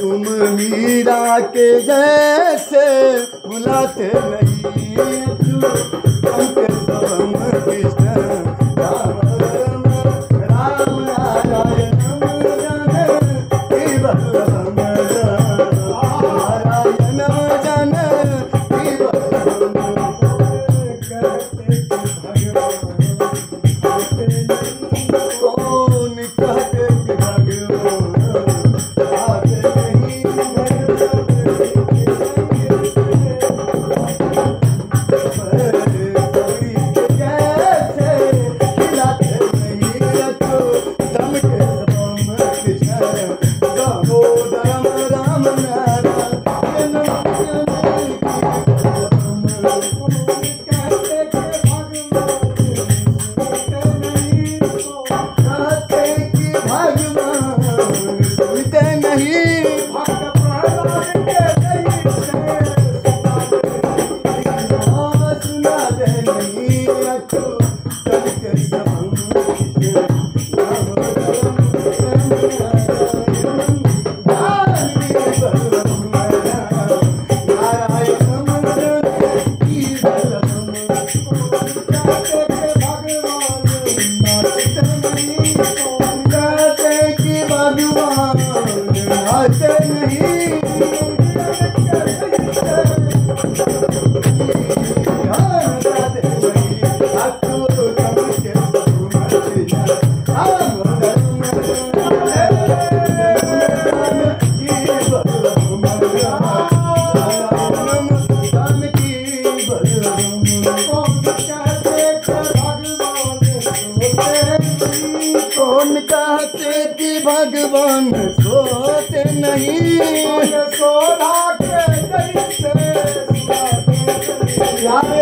तुम मीरा के जैसे बुलाते नहीं हमके सबम कृष्ण राम राम नारायणम जाने केवल नारायणम जाने केवल कौन कहते कि कौन कहते कि भगवान सोते नहीं सोना के जैसे